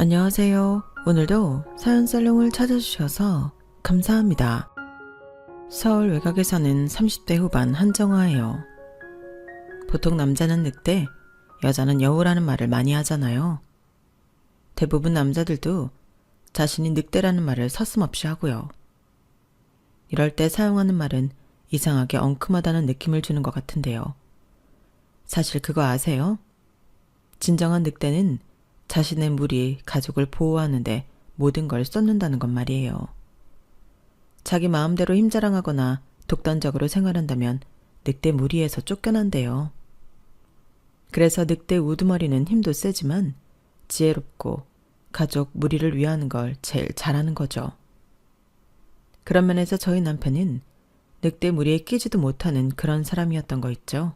안녕하세요. 오늘도 사연 살롱을 찾아주셔서 감사합니다. 서울 외곽에 사는 30대 후반 한정화예요. 보통 남자는 늑대, 여자는 여우라는 말을 많이 하잖아요. 대부분 남자들도 자신이 늑대라는 말을 서슴없이 하고요. 이럴 때 사용하는 말은 이상하게 엉큼하다는 느낌을 주는 것 같은데요. 사실 그거 아세요? 진정한 늑대는 자신의 무리, 가족을 보호하는데 모든 걸 쏟는다는 것 말이에요. 자기 마음대로 힘자랑하거나 독단적으로 생활한다면 늑대 무리에서 쫓겨난대요. 그래서 늑대 우두머리는 힘도 세지만 지혜롭고 가족, 무리를 위하는 걸 제일 잘하는 거죠. 그런 면에서 저희 남편은 늑대 무리에 끼지도 못하는 그런 사람이었던 거 있죠.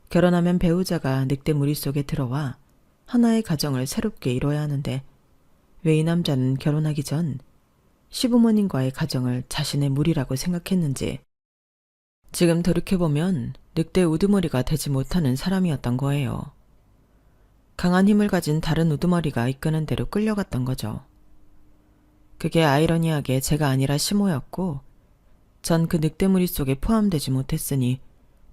결혼하면 배우자가 늑대 무리 속에 들어와 하나의 가정을 새롭게 이뤄야 하는데 왜 이 남자는 결혼하기 전 시부모님과의 가정을 자신의 무리라고 생각했는지 지금 돌이켜보면 늑대 우두머리가 되지 못하는 사람이었던 거예요. 강한 힘을 가진 다른 우두머리가 이끄는 대로 끌려갔던 거죠. 그게 아이러니하게 제가 아니라 시모였고 전 그 늑대 무리 속에 포함되지 못했으니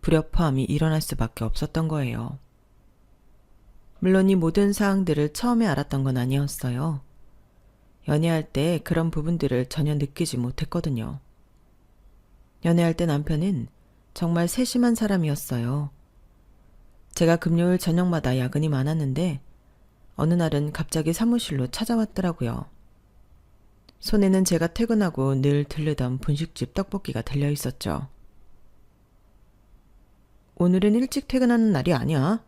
불협화음이 일어날 수밖에 없었던 거예요. 물론 이 모든 사항들을 처음에 알았던 건 아니었어요. 연애할 때 그런 부분들을 전혀 느끼지 못했거든요. 연애할 때 남편은 정말 세심한 사람이었어요. 제가 금요일 저녁마다 야근이 많았는데 어느 날은 갑자기 사무실로 찾아왔더라고요. 손에는 제가 퇴근하고 늘 들르던 분식집 떡볶이가 들려 있었죠. 오늘은 일찍 퇴근하는 날이 아니야?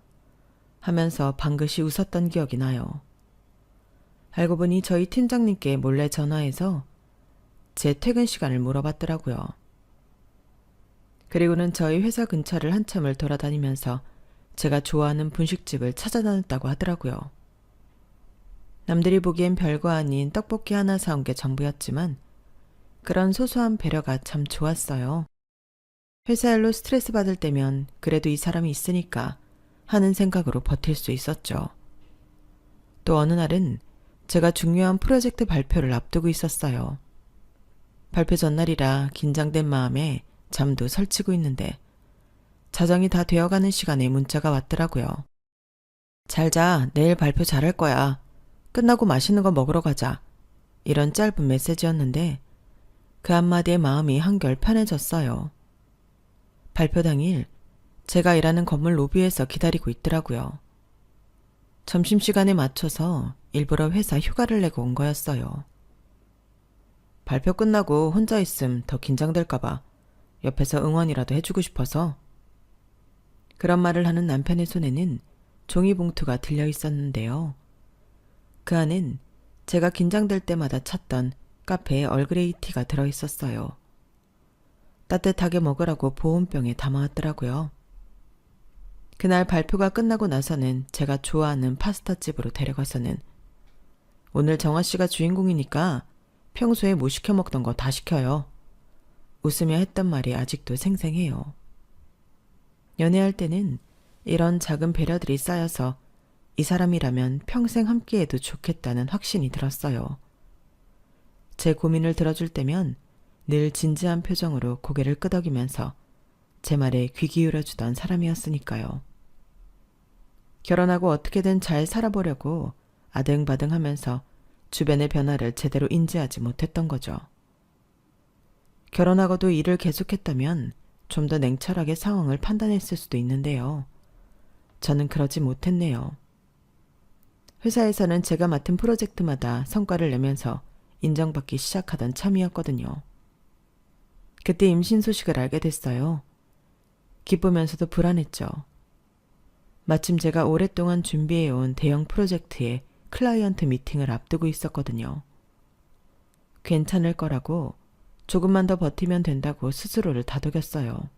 하면서 방긋이 웃었던 기억이 나요. 알고 보니 저희 팀장님께 몰래 전화해서 제 퇴근 시간을 물어봤더라고요. 그리고는 저희 회사 근처를 한참을 돌아다니면서 제가 좋아하는 분식집을 찾아다녔다고 하더라고요. 남들이 보기엔 별거 아닌 떡볶이 하나 사온 게 전부였지만 그런 소소한 배려가 참 좋았어요. 회사 일로 스트레스 받을 때면 그래도 이 사람이 있으니까 하는 생각으로 버틸 수 있었죠. 또 어느 날은 제가 중요한 프로젝트 발표를 앞두고 있었어요. 발표 전날이라 긴장된 마음에 잠도 설치고 있는데 자정이 다 되어가는 시간에 문자가 왔더라고요. 잘 자, 내일 발표 잘할 거야. 끝나고 맛있는 거 먹으러 가자. 이런 짧은 메시지였는데 그 한마디에 마음이 한결 편해졌어요. 발표 당일 제가 일하는 건물 로비에서 기다리고 있더라고요. 점심시간에 맞춰서 일부러 회사 휴가를 내고 온 거였어요. 발표 끝나고 혼자 있음 더 긴장될까봐 옆에서 응원이라도 해주고 싶어서. 그런 말을 하는 남편의 손에는 종이봉투가 들려 있었는데요. 그 안엔 제가 긴장될 때마다 찾던 카페의 얼그레이 티가 들어있었어요. 따뜻하게 먹으라고 보온병에 담아왔더라고요. 그날 발표가 끝나고 나서는 제가 좋아하는 파스타집으로 데려가서는 오늘 정아씨가 주인공이니까 평소에 못 시켜 먹던 거 다 시켜요. 웃으며 했던 말이 아직도 생생해요. 연애할 때는 이런 작은 배려들이 쌓여서 이 사람이라면 평생 함께해도 좋겠다는 확신이 들었어요. 제 고민을 들어줄 때면 늘 진지한 표정으로 고개를 끄덕이면서 제 말에 귀 기울여주던 사람이었으니까요. 결혼하고 어떻게든 잘 살아보려고 아등바등하면서 주변의 변화를 제대로 인지하지 못했던 거죠. 결혼하고도 일을 계속했다면 좀 더 냉철하게 상황을 판단했을 수도 있는데요. 저는 그러지 못했네요. 회사에서는 제가 맡은 프로젝트마다 성과를 내면서 인정받기 시작하던 참이었거든요. 그때 임신 소식을 알게 됐어요. 기쁘면서도 불안했죠. 마침 제가 오랫동안 준비해온 대형 프로젝트의 클라이언트 미팅을 앞두고 있었거든요. 괜찮을 거라고 조금만 더 버티면 된다고 스스로를 다독였어요.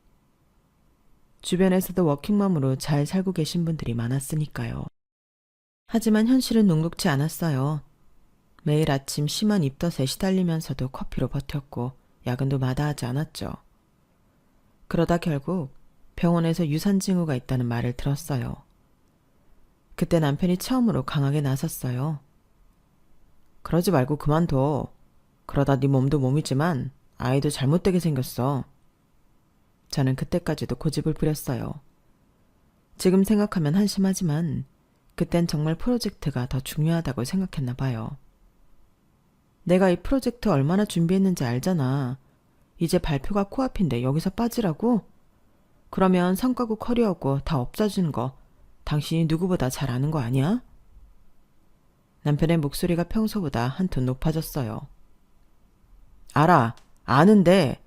주변에서도 워킹맘으로 잘 살고 계신 분들이 많았으니까요. 하지만 현실은 녹록지 않았어요. 매일 아침 심한 입덧에 시달리면서도 커피로 버텼고 야근도 마다하지 않았죠. 그러다 결국 병원에서 유산증후가 있다는 말을 들었어요. 그때 남편이 처음으로 강하게 나섰어요. 그러지 말고 그만둬. 그러다 네 몸도 몸이지만 아이도 잘못되게 생겼어. 저는 그때까지도 고집을 부렸어요. 지금 생각하면 한심하지만 그땐 정말 프로젝트가 더 중요하다고 생각했나 봐요. 내가 이 프로젝트 얼마나 준비했는지 알잖아. 이제 발표가 코앞인데 여기서 빠지라고? 그러면 성과고 커리어고 다 없어지는 거 당신이 누구보다 잘 아는 거 아니야? 남편의 목소리가 평소보다 한 톤 높아졌어요. 알아. 아는데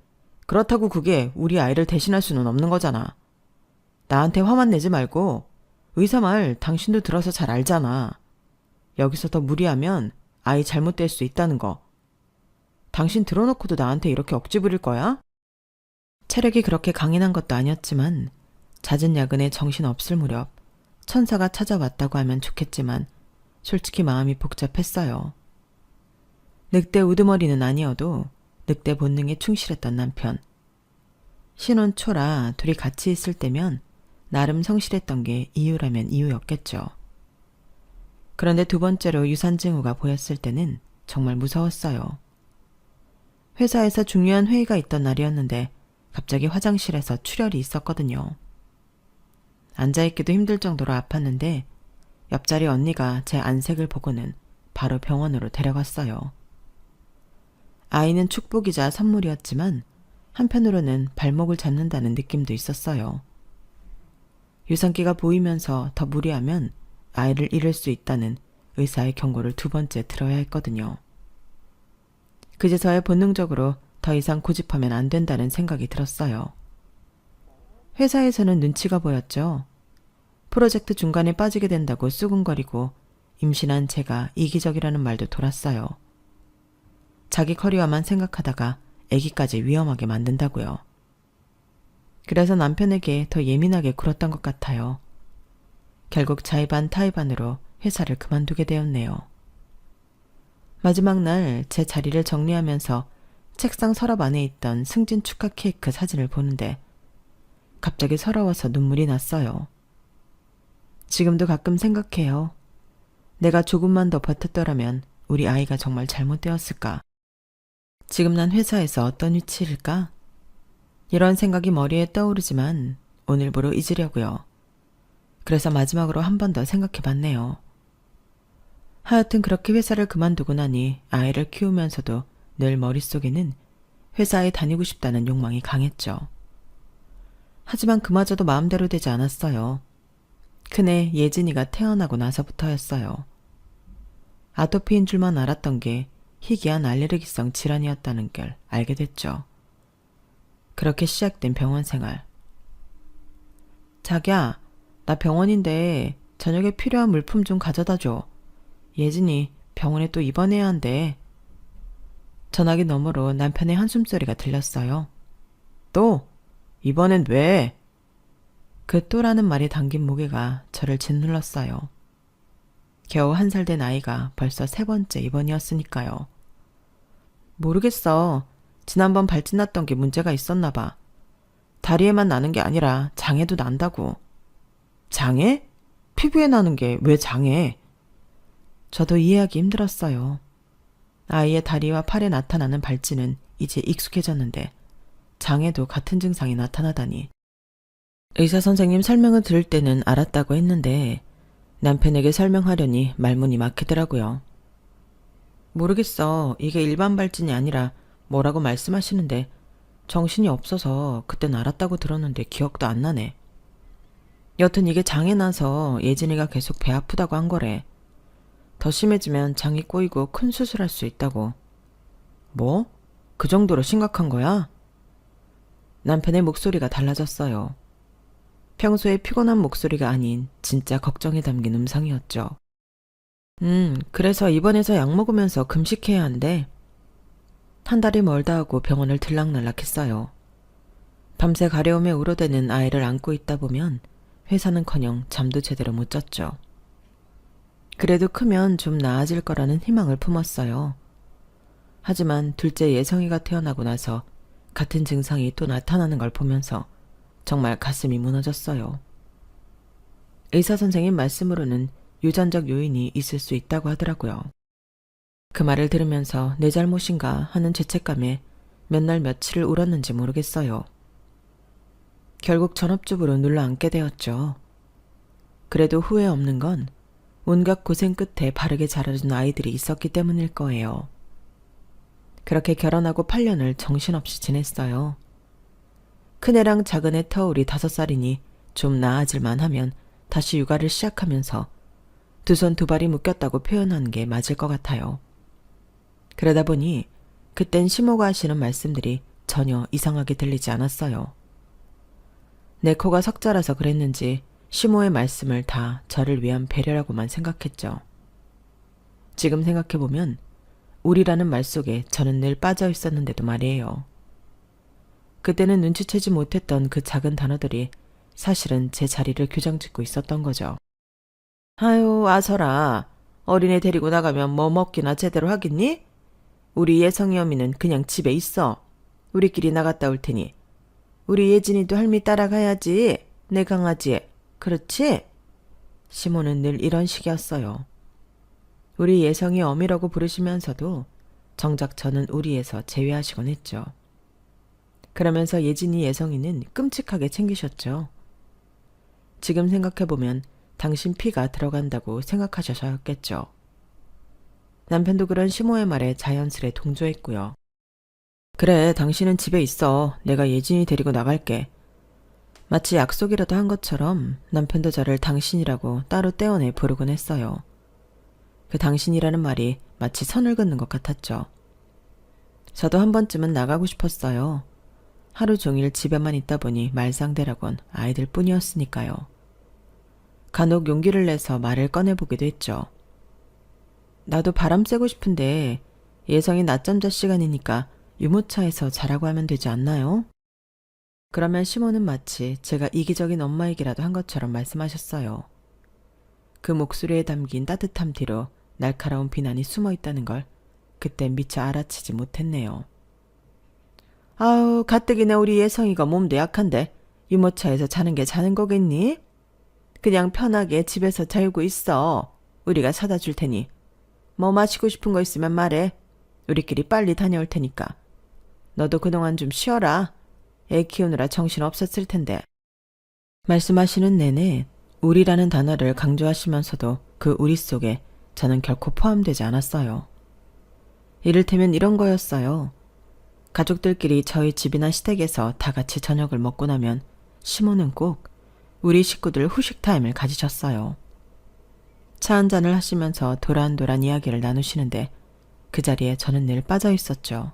그렇다고 그게 우리 아이를 대신할 수는 없는 거잖아. 나한테 화만 내지 말고 의사 말 당신도 들어서 잘 알잖아. 여기서 더 무리하면 아이 잘못될 수 있다는 거. 당신 들어놓고도 나한테 이렇게 억지 부릴 거야? 체력이 그렇게 강인한 것도 아니었지만 잦은 야근에 정신 없을 무렵 천사가 찾아왔다고 하면 좋겠지만 솔직히 마음이 복잡했어요. 늑대 우두머리는 아니어도 늑대 본능에 충실했던 남편. 신혼 초라 둘이 같이 있을 때면 나름 성실했던 게 이유라면 이유였겠죠. 그런데 두 번째로 유산 징후가 보였을 때는 정말 무서웠어요. 회사에서 중요한 회의가 있던 날이었는데 갑자기 화장실에서 출혈이 있었거든요. 앉아있기도 힘들 정도로 아팠는데 옆자리 언니가 제 안색을 보고는 바로 병원으로 데려갔어요. 아이는 축복이자 선물이었지만 한편으로는 발목을 잡는다는 느낌도 있었어요. 유산기가 보이면서 더 무리하면 아이를 잃을 수 있다는 의사의 경고를 두 번째 들어야 했거든요. 그제서야 본능적으로 더 이상 고집하면 안 된다는 생각이 들었어요. 회사에서는 눈치가 보였죠. 프로젝트 중간에 빠지게 된다고 수군거리고 임신한 제가 이기적이라는 말도 돌았어요. 자기 커리어만 생각하다가 아기까지 위험하게 만든다고요. 그래서 남편에게 더 예민하게 굴었던 것 같아요. 결국 자의반 타의반으로 회사를 그만두게 되었네요. 마지막 날 제 자리를 정리하면서 책상 서랍 안에 있던 승진 축하 케이크 사진을 보는데 갑자기 서러워서 눈물이 났어요. 지금도 가끔 생각해요. 내가 조금만 더 버텼더라면 우리 아이가 정말 잘못되었을까? 지금 난 회사에서 어떤 위치일까? 이런 생각이 머리에 떠오르지만 오늘부로 잊으려고요. 그래서 마지막으로 한 번 더 생각해 봤네요. 하여튼 그렇게 회사를 그만두고 나니 아이를 키우면서도 늘 머릿속에는 회사에 다니고 싶다는 욕망이 강했죠. 하지만 그마저도 마음대로 되지 않았어요. 큰애 예진이가 태어나고 나서부터였어요. 아토피인 줄만 알았던 게 희귀한 알레르기성 질환이었다는 걸 알게 됐죠. 그렇게 시작된 병원 생활. 자기야, 나 병원인데 저녁에 필요한 물품 좀 가져다 줘. 예진이 병원에 또 입원해야 한대. 전화기 너머로 남편의 한숨소리가 들렸어요. 또? 이번엔 왜? 그 또라는 말이 담긴 무게가 저를 짓눌렀어요. 겨우 1살 된 아이가 벌써 3번째 입원이었으니까요. 모르겠어. 지난번 발진 났던 게 문제가 있었나 봐. 다리에만 나는 게 아니라 장에도 난다고. 장에? 피부에 나는 게 왜 장에? 저도 이해하기 힘들었어요. 아이의 다리와 팔에 나타나는 발진은 이제 익숙해졌는데 장에도 같은 증상이 나타나다니. 의사 선생님 설명을 들을 때는 알았다고 했는데 남편에게 설명하려니 말문이 막히더라고요. 모르겠어. 이게 일반 발진이 아니라 뭐라고 말씀하시는데 정신이 없어서 그땐 알았다고 들었는데 기억도 안 나네. 여튼 이게 장에 나서 예진이가 계속 배 아프다고 한 거래. 더 심해지면 장이 꼬이고 큰 수술할 수 있다고. 뭐? 그 정도로 심각한 거야? 남편의 목소리가 달라졌어요. 평소에 피곤한 목소리가 아닌 진짜 걱정이 담긴 음성이었죠. 그래서 입원해서 약 먹으면서 금식해야 한대. 한 달이 멀다 하고 병원을 들락날락했어요. 밤새 가려움에 우러대는 아이를 안고 있다 보면 회사는커녕 잠도 제대로 못 잤죠. 그래도 크면 좀 나아질 거라는 희망을 품었어요. 하지만 둘째 예성이가 태어나고 나서 같은 증상이 또 나타나는 걸 보면서 정말 가슴이 무너졌어요. 의사 선생님 말씀으로는 유전적 요인이 있을 수 있다고 하더라고요. 그 말을 들으면서 내 잘못인가 하는 죄책감에 몇 날 며칠을 울었는지 모르겠어요. 결국 전업주부로 눌러앉게 되었죠. 그래도 후회 없는 건 온갖 고생 끝에 바르게 자라준 아이들이 있었기 때문일 거예요. 그렇게 결혼하고 8년을 정신없이 지냈어요. 큰애랑 작은애 터울이 5살이니 좀 나아질만 하면 다시 육아를 시작하면서 두 손 두 발이 묶였다고 표현하는 게 맞을 것 같아요. 그러다 보니 그땐 시모가 하시는 말씀들이 전혀 이상하게 들리지 않았어요. 내 코가 석자라서 그랬는지 시모의 말씀을 다 저를 위한 배려라고만 생각했죠. 지금 생각해보면 우리라는 말 속에 저는 늘 빠져 있었는데도 말이에요. 그때는 눈치채지 못했던 그 작은 단어들이 사실은 제 자리를 규정짓고 있었던 거죠. 아유, 아서라. 어린애 데리고 나가면 뭐 먹기나 제대로 하겠니? 우리 예성이 어미는 그냥 집에 있어. 우리끼리 나갔다 올 테니. 우리 예진이도 할미 따라가야지. 내 강아지. 그렇지? 시모는 늘 이런 식이었어요. 우리 예성이 어미라고 부르시면서도 정작 저는 우리에서 제외하시곤 했죠. 그러면서 예진이 예성이는 끔찍하게 챙기셨죠. 지금 생각해보면 당신 피가 들어간다고 생각하셔서였겠죠. 남편도 그런 시모의 말에 자연스레 동조했고요. 그래, 당신은 집에 있어. 내가 예진이 데리고 나갈게. 마치 약속이라도 한 것처럼 남편도 저를 당신이라고 따로 떼어내 부르곤 했어요. 그 당신이라는 말이 마치 선을 긋는 것 같았죠. 저도 한 번쯤은 나가고 싶었어요. 하루 종일 집에만 있다 보니 말상대라곤 아이들 뿐이었으니까요. 간혹 용기를 내서 말을 꺼내보기도 했죠. 나도 바람 쐬고 싶은데 예성이 낮잠 잘 시간이니까 유모차에서 자라고 하면 되지 않나요? 그러면 시모는 마치 제가 이기적인 엄마 얘기라도 한 것처럼 말씀하셨어요. 그 목소리에 담긴 따뜻함 뒤로 날카로운 비난이 숨어 있다는 걸 그때 미처 알아채지 못했네요. 아우, 가뜩이나 우리 예성이가 몸도 약한데 유모차에서 자는 게 자는 거겠니? 그냥 편하게 집에서 자고 있어. 우리가 사다 줄 테니. 뭐 마시고 싶은 거 있으면 말해. 우리끼리 빨리 다녀올 테니까. 너도 그동안 좀 쉬어라. 애 키우느라 정신 없었을 텐데. 말씀하시는 내내 우리라는 단어를 강조하시면서도 그 우리 속에 저는 결코 포함되지 않았어요. 이를테면 이런 거였어요. 가족들끼리 저희 집이나 시댁에서 다 같이 저녁을 먹고 나면 시모는 꼭 우리 식구들 후식 타임을 가지셨어요. 차 한잔을 하시면서 도란도란 이야기를 나누시는데 그 자리에 저는 늘 빠져 있었죠.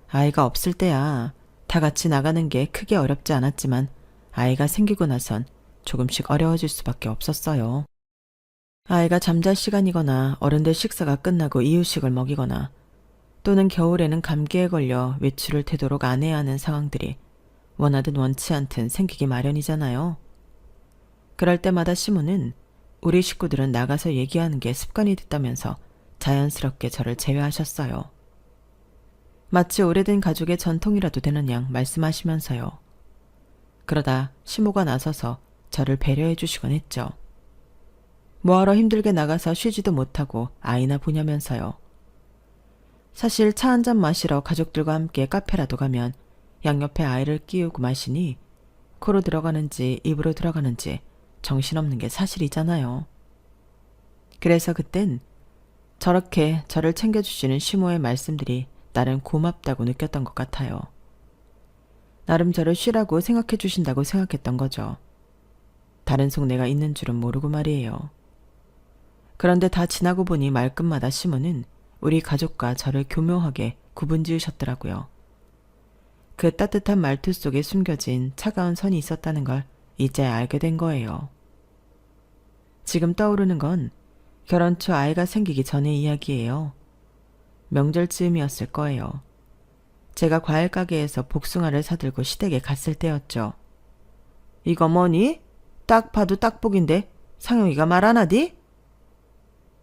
아이가 없을 때야 다 같이 나가는 게 크게 어렵지 않았지만 아이가 생기고 나선 조금씩 어려워질 수밖에 없었어요. 아이가 잠잘 시간이거나 어른들 식사가 끝나고 이유식을 먹이거나 또는 겨울에는 감기에 걸려 외출을 되도록 안 해야 하는 상황들이 원하든 원치 않든 생기기 마련이잖아요. 그럴 때마다 시모는 우리 식구들은 나가서 얘기하는 게 습관이 됐다면서 자연스럽게 저를 제외하셨어요. 마치 오래된 가족의 전통이라도 되는 양 말씀하시면서요. 그러다 시모가 나서서 저를 배려해 주시곤 했죠. 뭐하러 힘들게 나가서 쉬지도 못하고 아이나 보냐면서요. 사실 차 한잔 마시러 가족들과 함께 카페라도 가면 양옆에 아이를 끼우고 마시니 코로 들어가는지 입으로 들어가는지 정신없는 게 사실이잖아요. 그래서 그땐 저렇게 저를 챙겨주시는 시모의 말씀들이 나름 고맙다고 느꼈던 것 같아요. 나름 저를 쉬라고 생각해 주신다고 생각했던 거죠. 다른 속내가 있는 줄은 모르고 말이에요. 그런데 다 지나고 보니 말끝마다 시모는 우리 가족과 저를 교묘하게 구분 지으셨더라고요. 그 따뜻한 말투 속에 숨겨진 차가운 선이 있었다는 걸 이제 알게 된 거예요. 지금 떠오르는 건 결혼 초 아이가 생기기 전의 이야기예요. 명절 즈음이었을 거예요. 제가 과일 가게에서 복숭아를 사들고 시댁에 갔을 때였죠. 이거 뭐니? 딱 봐도 딱복인데 상영이가 말 안 하디?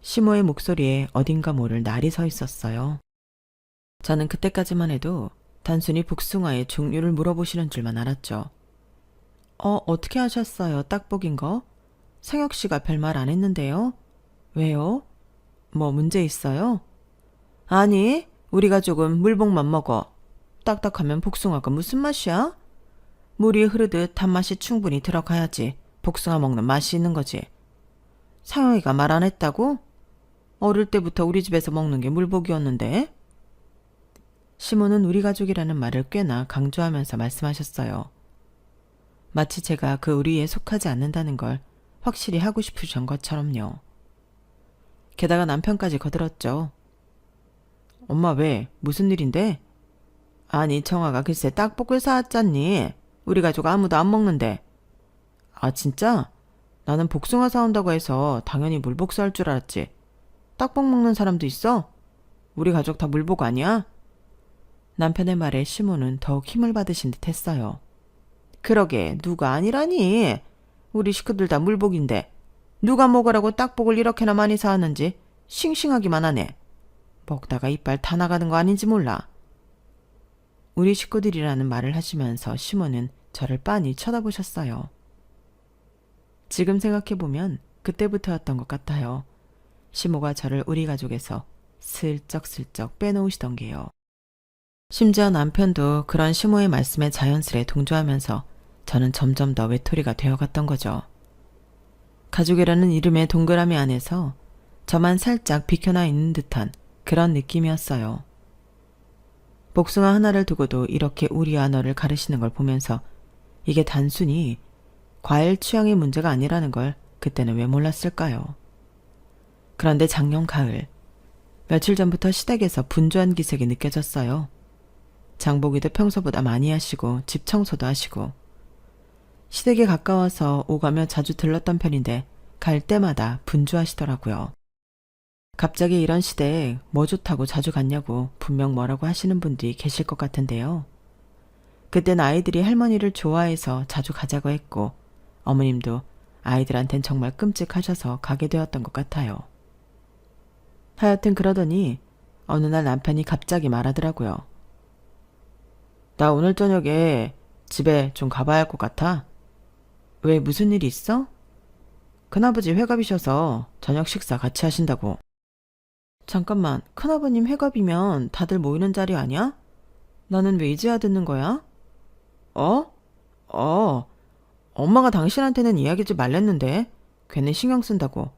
시모의 목소리에 어딘가 모를 날이 서 있었어요. 저는 그때까지만 해도 단순히 복숭아의 종류를 물어보시는 줄만 알았죠. 어떻게 하셨어요? 딱복인 거? 상혁 씨가 별말 안 했는데요? 왜요? 뭐 문제 있어요? 아니, 우리 가족은 물복만 먹어. 딱딱하면 복숭아가 무슨 맛이야? 물이 흐르듯 단맛이 충분히 들어가야지 복숭아 먹는 맛이 있는 거지. 상영이가 말 안 했다고? 어릴 때부터 우리 집에서 먹는 게 물복이었는데? 시모는 우리 가족이라는 말을 꽤나 강조하면서 말씀하셨어요. 마치 제가 그 우리에 속하지 않는다는 걸 확실히 하고 싶으신 것처럼요. 게다가 남편까지 거들었죠. 엄마 왜? 무슨 일인데? 아니 청아가 글쎄 떡볶이를 사왔잖니. 우리 가족 아무도 안 먹는데. 아 진짜? 나는 복숭아 사온다고 해서 당연히 물복 살 줄 알았지. 떡볶 먹는 사람도 있어? 우리 가족 다 물복 아니야? 남편의 말에 시모는 더욱 힘을 받으신 듯 했어요. 그러게 누가 아니라니. 우리 식구들 다 물복인데 누가 먹으라고 떡볶을 이렇게나 많이 사왔는지 싱싱하기만 하네. 먹다가 이빨 다 나가는 거 아닌지 몰라. 우리 식구들이라는 말을 하시면서 시모는 저를 빤히 쳐다보셨어요. 지금 생각해보면 그때부터였던 것 같아요. 시모가 저를 우리 가족에서 슬쩍슬쩍 빼놓으시던 게요. 심지어 남편도 그런 시모의 말씀에 자연스레 동조하면서 저는 점점 더 외톨이가 되어갔던 거죠. 가족이라는 이름의 동그라미 안에서 저만 살짝 비켜나 있는 듯한 그런 느낌이었어요. 복숭아 하나를 두고도 이렇게 우리와 너를 가르치는 걸 보면서 이게 단순히 과일 취향의 문제가 아니라는 걸 그때는 왜 몰랐을까요? 그런데 작년 가을, 며칠 전부터 시댁에서 분주한 기색이 느껴졌어요. 장보기도 평소보다 많이 하시고 집 청소도 하시고 시댁에 가까워서 오가며 자주 들렀던 편인데 갈 때마다 분주하시더라고요. 갑자기 이런 시댁 뭐 좋다고 자주 갔냐고 분명 뭐라고 하시는 분들이 계실 것 같은데요. 그땐 아이들이 할머니를 좋아해서 자주 가자고 했고 어머님도 아이들한텐 정말 끔찍하셔서 가게 되었던 것 같아요. 하여튼 그러더니 어느 날 남편이 갑자기 말하더라고요. 나 오늘 저녁에 집에 좀 가봐야 할 것 같아. 왜 무슨 일이 있어? 큰아버지 회갑이셔서 저녁 식사 같이 하신다고. 잠깐만, 큰아버님 회갑이면 다들 모이는 자리 아니야? 나는 왜 이제야 듣는 거야? 엄마가 당신한테는 이야기하지 말랬는데 괜히 신경 쓴다고.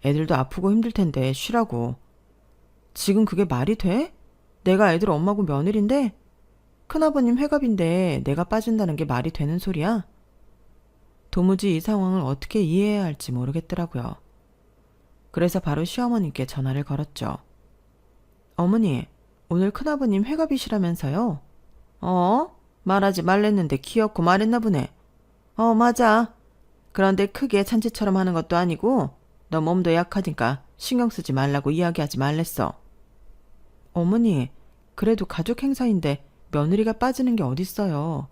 애들도 아프고 힘들 텐데 쉬라고. 지금 그게 말이 돼? 내가 애들 엄마고 며느린데? 큰아버님 회갑인데 내가 빠진다는 게 말이 되는 소리야? 도무지 이 상황을 어떻게 이해해야 할지 모르겠더라고요. 그래서 바로 시어머님께 전화를 걸었죠. 어머니, 오늘 큰아버님 회갑이시라면서요? 말하지 말랬는데 귀엽고 말했나 보네. 맞아. 그런데 크게 잔치처럼 하는 것도 아니고 너 몸도 약하니까 신경 쓰지 말라고 이야기하지 말랬어. 어머니, 그래도 가족 행사인데 며느리가 빠지는 게 어딨어요.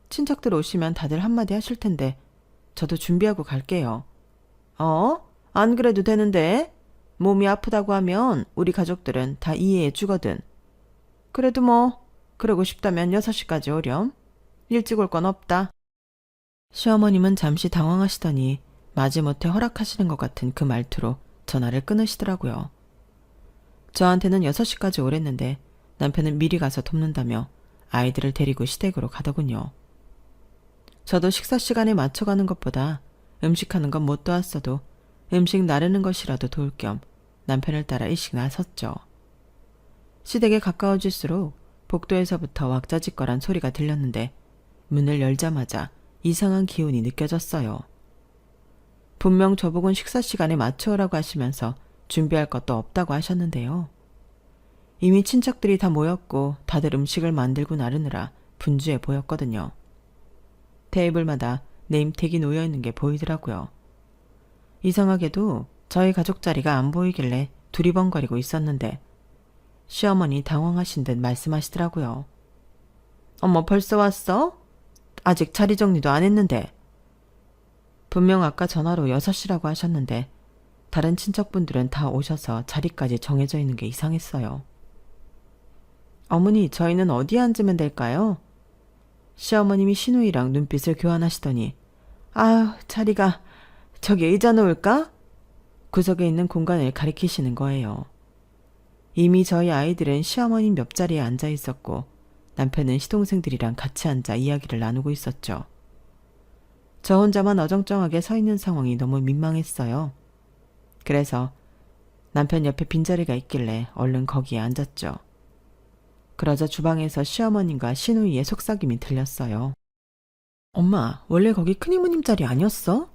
친척들 오시면 다들 한마디 하실 텐데 저도 준비하고 갈게요. 안 그래도 되는데 몸이 아프다고 하면 우리 가족들은 다 이해해 주거든. 그래도 뭐 그러고 싶다면 6시까지 오렴. 일찍 올 건 없다. 시어머님은 잠시 당황하시더니 마지못해 허락하시는 것 같은 그 말투로 전화를 끊으시더라고요. 저한테는 6시까지 오랬는데 남편은 미리 가서 돕는다며 아이들을 데리고 시댁으로 가더군요. 저도 식사 시간에 맞춰가는 것보다 음식하는 건 못 도왔어도 음식 나르는 것이라도 도울 겸 남편을 따라 일찍 나섰죠. 시댁에 가까워질수록 복도에서부터 왁자지껄한 소리가 들렸는데 문을 열자마자 이상한 기운이 느껴졌어요. 분명 저보곤 식사 시간에 맞춰오라고 하시면서 준비할 것도 없다고 하셨는데요. 이미 친척들이 다 모였고 다들 음식을 만들고 나르느라 분주해 보였거든요. 테이블마다 네임택이 놓여있는 게 보이더라고요. 이상하게도 저희 가족 자리가 안 보이길래 두리번거리고 있었는데 시어머니 당황하신 듯 말씀하시더라고요. 어머 벌써 왔어? 아직 자리 정리도 안 했는데. 분명 아까 전화로 6시라고 하셨는데 다른 친척분들은 다 오셔서 자리까지 정해져 있는 게 이상했어요. 어머니, 저희는 어디에 앉으면 될까요? 시어머님이 신우이랑 눈빛을 교환하시더니 아유, 자리가 저기 의자 놓을까? 구석에 있는 공간을 가리키시는 거예요. 이미 저희 아이들은 시어머님 옆자리에 앉아 있었고 남편은 시동생들이랑 같이 앉아 이야기를 나누고 있었죠. 저 혼자만 어정쩡하게 서 있는 상황이 너무 민망했어요. 그래서 남편 옆에 빈자리가 있길래 얼른 거기에 앉았죠. 그러자 주방에서 시어머님과 시누이의 속삭임이 들렸어요. 엄마, 원래 거기 큰이모님 자리 아니었어?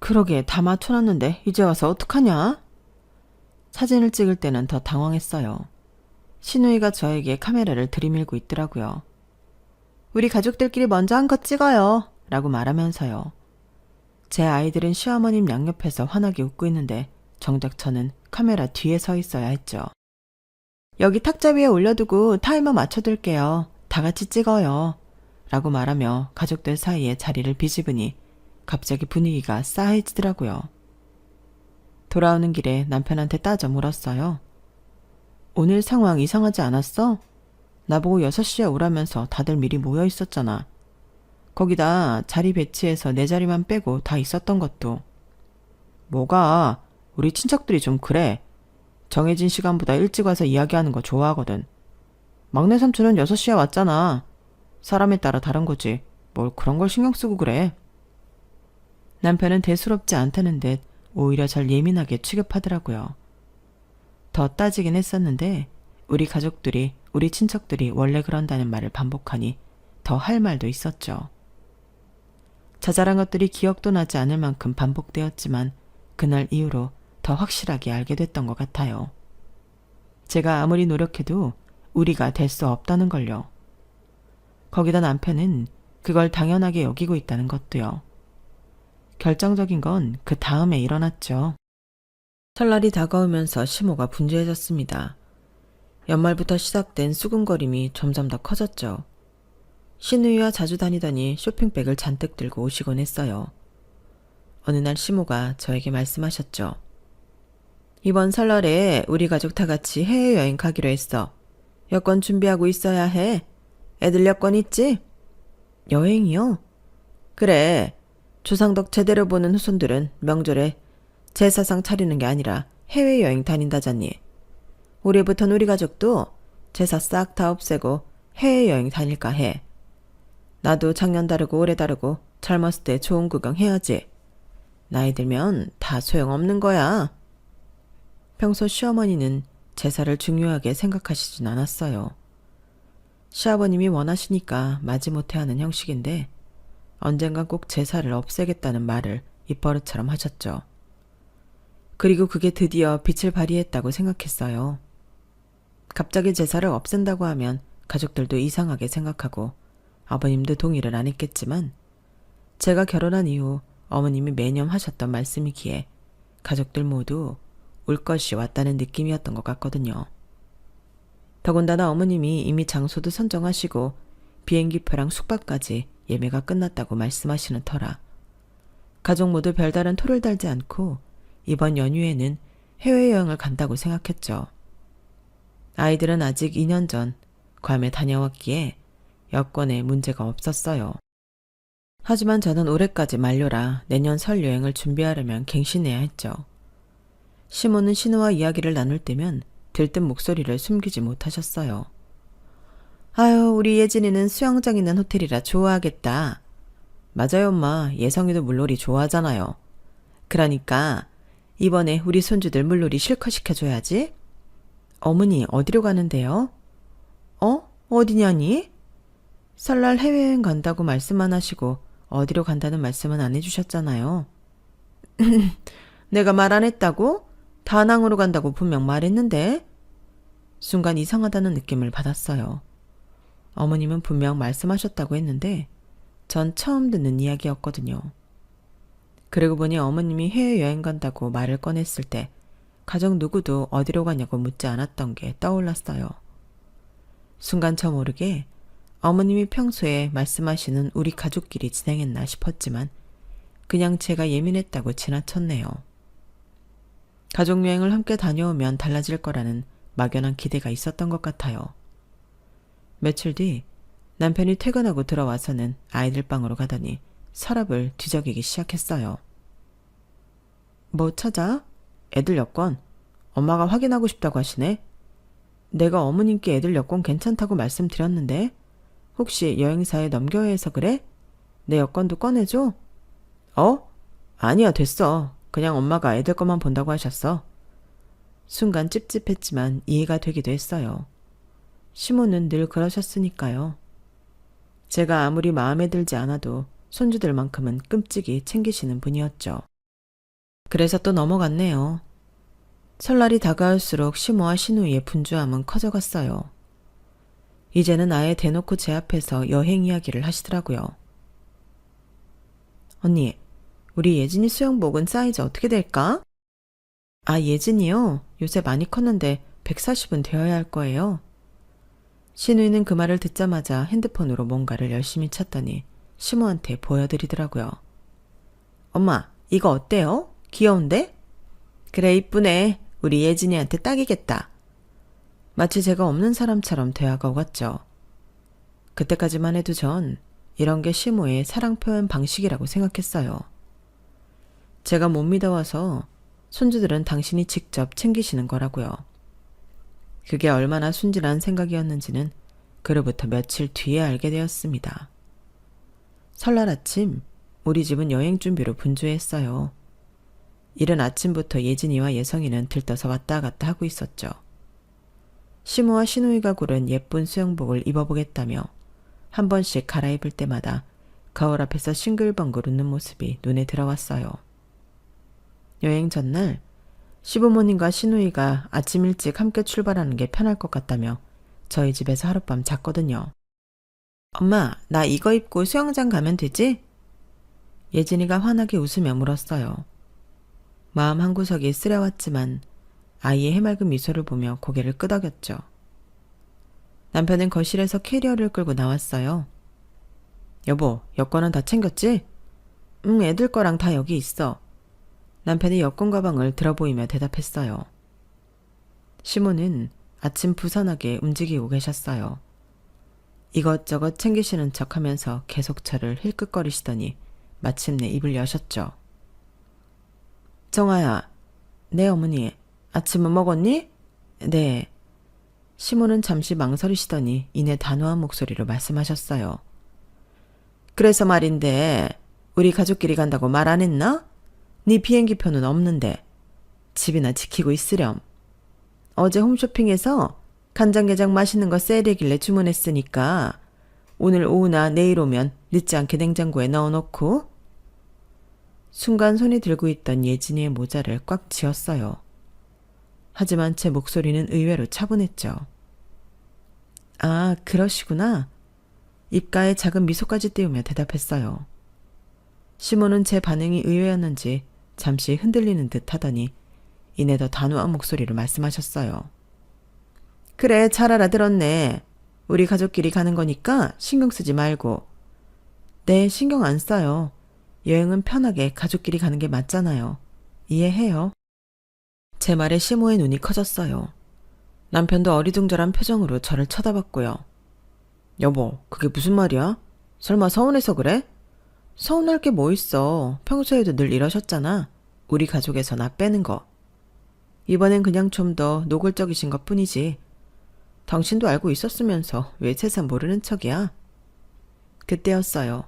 그러게 다 맞춰놨는데 이제 와서 어떡하냐? 사진을 찍을 때는 더 당황했어요. 시누이가 저에게 카메라를 들이밀고 있더라고요. 우리 가족들끼리 먼저 한 컷 찍어요. 라고 말하면서요. 제 아이들은 시어머님 양옆에서 환하게 웃고 있는데 정작 저는 카메라 뒤에 서 있어야 했죠. 여기 탁자 위에 올려두고 타이머 맞춰둘게요. 다 같이 찍어요. 라고 말하며 가족들 사이에 자리를 비집으니 갑자기 분위기가 싸해지더라고요. 돌아오는 길에 남편한테 따져 물었어요. 오늘 상황 이상하지 않았어? 나보고 6시에 오라면서 다들 미리 모여 있었잖아. 거기다 자리 배치해서 내 자리만 빼고 다 있었던 것도. 뭐가? 우리 친척들이 좀 그래. 정해진 시간보다 일찍 와서 이야기하는 거 좋아하거든. 막내 삼촌은 6시에 왔잖아. 사람에 따라 다른 거지. 뭘 그런 걸 신경 쓰고 그래. 남편은 대수롭지 않다는 듯 오히려 절 예민하게 취급하더라고요. 더 따지긴 했었는데 우리 가족들이, 우리 친척들이 원래 그런다는 말을 반복하니 더 할 말도 있었죠. 자잘한 것들이 기억도 나지 않을 만큼 반복되었지만 그날 이후로 더 확실하게 알게 됐던 것 같아요. 제가 아무리 노력해도 우리가 될 수 없다는 걸요. 거기다 남편은 그걸 당연하게 여기고 있다는 것도요. 결정적인 건 그 다음에 일어났죠. 설날이 다가오면서 시모가 분주해졌습니다. 연말부터 시작된 수근거림이 점점 더 커졌죠. 시누이와 자주 다니더니 쇼핑백을 잔뜩 들고 오시곤 했어요. 어느 날 시모가 저에게 말씀하셨죠. 이번 설날에 우리 가족 다 같이 해외여행 가기로 했어. 여권 준비하고 있어야 해. 애들 여권 있지? 여행이요? 그래. 조상덕 제대로 보는 후손들은 명절에 제사상 차리는 게 아니라 해외여행 다닌다잖니. 올해부턴 우리 가족도 제사 싹 다 없애고 해외여행 다닐까 해. 나도 작년 다르고 올해 다르고 젊었을 때 좋은 구경 해야지. 나이 들면 다 소용없는 거야. 평소 시어머니는 제사를 중요하게 생각하시진 않았어요. 시아버님이 원하시니까 마지못해 하는 형식인데 언젠간 꼭 제사를 없애겠다는 말을 입버릇처럼 하셨죠. 그리고 그게 드디어 빛을 발휘했다고 생각했어요. 갑자기 제사를 없앤다고 하면 가족들도 이상하게 생각하고 아버님도 동의를 안 했겠지만 제가 결혼한 이후 어머님이 매년 하셨던 말씀이기에 가족들 모두 올 것이 왔다는 느낌이었던 것 같거든요. 더군다나 어머님이 이미 장소도 선정하시고 비행기표랑 숙박까지 예매가 끝났다고 말씀하시는 터라 가족 모두 별다른 토를 달지 않고 이번 연휴에는 해외여행을 간다고 생각했죠. 아이들은 아직 2년 전 괌에 다녀왔기에 여권에 문제가 없었어요. 하지만 저는 올해까지 만료라 내년 설 여행을 준비하려면 갱신해야 했죠. 시모는 신우와 이야기를 나눌 때면 들뜬 목소리를 숨기지 못하셨어요. 아유, 우리 예진이는 수영장 있는 호텔이라 좋아하겠다. 맞아요, 엄마. 예성이도 물놀이 좋아하잖아요. 그러니까 이번에 우리 손주들 물놀이 실컷 시켜줘야지. 어머니, 어디로 가는데요? 어디냐니? 설날 해외여행 간다고 말씀만 하시고 어디로 간다는 말씀은 안 해주셨잖아요. 내가 말 안 했다고? 다낭으로 간다고 분명 말했는데? 순간 이상하다는 느낌을 받았어요. 어머님은 분명 말씀하셨다고 했는데 전 처음 듣는 이야기였거든요. 그러고 보니 어머님이 해외여행 간다고 말을 꺼냈을 때 가족 누구도 어디로 가냐고 묻지 않았던 게 떠올랐어요. 순간 저 모르게 어머님이 평소에 말씀하시는 우리 가족끼리 진행했나 싶었지만 그냥 제가 예민했다고 지나쳤네요. 가족여행을 함께 다녀오면 달라질 거라는 막연한 기대가 있었던 것 같아요. 며칠 뒤 남편이 퇴근하고 들어와서는 아이들 방으로 가더니 서랍을 뒤적이기 시작했어요. 뭐 찾아? 애들 여권. 엄마가 확인하고 싶다고 하시네. 내가 어머님께 애들 여권 괜찮다고 말씀드렸는데 혹시 여행사에 넘겨야 해서 그래? 내 여권도 꺼내줘? 어? 아니야, 됐어. 그냥 엄마가 애들 것만 본다고 하셨어. 순간 찝찝했지만 이해가 되기도 했어요. 시모는 늘 그러셨으니까요. 제가 아무리 마음에 들지 않아도 손주들만큼은 끔찍이 챙기시는 분이었죠. 그래서 또 넘어갔네요. 설날이 다가올수록 시모와 시누이의 분주함은 커져갔어요. 이제는 아예 대놓고 제 앞에서 여행 이야기를 하시더라고요. 언니, 우리 예진이 수영복은 사이즈 어떻게 될까? 아, 예진이요? 요새 많이 컸는데 140은 되어야 할 거예요. 시누이는 그 말을 듣자마자 핸드폰으로 뭔가를 열심히 찾더니 시모한테 보여드리더라고요. 엄마, 이거 어때요? 귀여운데? 그래, 이쁘네. 우리 예진이한테 딱이겠다. 마치 제가 없는 사람처럼 대화가 오갔죠. 그때까지만 해도 전 이런 게 시모의 사랑 표현 방식이라고 생각했어요. 제가 못 믿어와서 손주들은 당신이 직접 챙기시는 거라고요. 그게 얼마나 순진한 생각이었는지는 그로부터 며칠 뒤에 알게 되었습니다. 설날 아침 우리 집은 여행 준비로 분주했어요. 이른 아침부터 예진이와 예성이는 들떠서 왔다 갔다 하고 있었죠. 시모와 시누이가 고른 예쁜 수영복을 입어보겠다며 한 번씩 갈아입을 때마다 거울 앞에서 싱글벙글 웃는 모습이 눈에 들어왔어요. 여행 전날 시부모님과 시누이가 아침 일찍 함께 출발하는 게 편할 것 같다며 저희 집에서 하룻밤 잤거든요. 엄마, 나 이거 입고 수영장 가면 되지? 예진이가 환하게 웃으며 물었어요. 마음 한구석이 쓰려왔지만 아이의 해맑은 미소를 보며 고개를 끄덕였죠. 남편은 거실에서 캐리어를 끌고 나왔어요. 여보, 여권은 다 챙겼지? 응, 애들 거랑 다 여기 있어. 남편이 여권 가방을 들어보이며 대답했어요. 시모는 아침 부산하게 움직이고 계셨어요. 이것저것 챙기시는 척하면서 계속 저를 힐끗거리시더니 마침내 입을 여셨죠. 정아야, 네 어머니, 아침은 먹었니? 네. 시모는 잠시 망설이시더니 이내 단호한 목소리로 말씀하셨어요. 그래서 말인데 우리 가족끼리 간다고 말 안 했나? 네 비행기표는 없는데 집이나 지키고 있으렴. 어제 홈쇼핑에서 간장게장 맛있는 거 세일이길래 주문했으니까 오늘 오후나 내일 오면 늦지 않게 냉장고에 넣어놓고. 순간 손이 들고 있던 예진이의 모자를 꽉 쥐었어요. 하지만 제 목소리는 의외로 차분했죠. 아, 그러시구나. 입가에 작은 미소까지 띄우며 대답했어요. 시모는 제 반응이 의외였는지 잠시 흔들리는 듯 하더니 이내 더 단호한 목소리로 말씀하셨어요. 그래, 잘 알아들었네. 우리 가족끼리 가는 거니까 신경 쓰지 말고. 네, 신경 안 써요. 여행은 편하게 가족끼리 가는 게 맞잖아요. 이해해요. 제 말에 시모의 눈이 커졌어요. 남편도 어리둥절한 표정으로 저를 쳐다봤고요. 여보, 그게 무슨 말이야? 설마 서운해서 그래? 서운할 게 뭐 있어. 평소에도 늘 이러셨잖아. 우리 가족에서 나 빼는 거. 이번엔 그냥 좀 더 노골적이신 것 뿐이지. 당신도 알고 있었으면서 왜 세상 모르는 척이야? 그때였어요.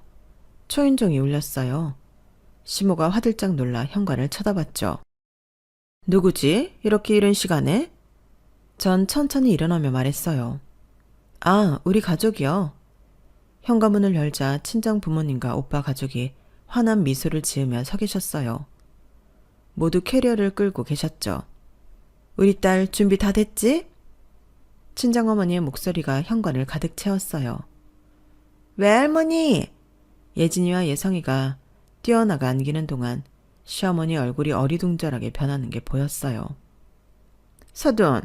초인종이 울렸어요. 시모가 화들짝 놀라 현관을 쳐다봤죠. 누구지? 이렇게 이른 시간에? 전 천천히 일어나며 말했어요. 아, 우리 가족이요. 현관문을 열자 친정 부모님과 오빠 가족이 환한 미소를 지으며 서 계셨어요. 모두 캐리어를 끌고 계셨죠. 우리 딸 준비 다 됐지? 친정어머니의 목소리가 현관을 가득 채웠어요. 외할머니! 예진이와 예성이가 뛰어나가 안기는 동안 시어머니 얼굴이 어리둥절하게 변하는 게 보였어요. 서둔,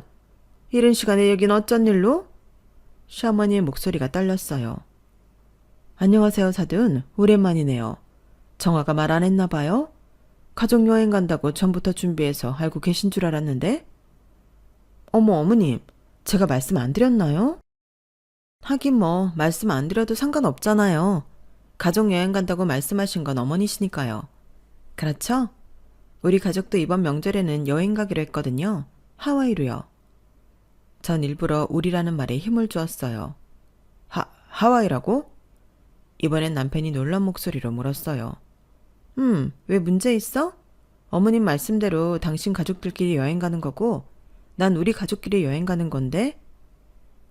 이른 시간에 여긴 어쩐 일로? 시어머니의 목소리가 떨렸어요. 안녕하세요, 사돈. 오랜만이네요. 정아가 말 안 했나 봐요? 가족여행 간다고 전부터 준비해서 알고 계신 줄 알았는데? 어머, 어머님. 제가 말씀 안 드렸나요? 하긴 뭐 말씀 안 드려도 상관없잖아요. 가족여행 간다고 말씀하신 건 어머니시니까요. 그렇죠? 우리 가족도 이번 명절에는 여행 가기로 했거든요. 하와이로요. 전 일부러 우리라는 말에 힘을 주었어요. 하와이라고? 이번엔 남편이 놀란 목소리로 물었어요. 왜 문제 있어? 어머님 말씀대로 당신 가족들끼리 여행 가는 거고 난 우리 가족끼리 여행 가는 건데?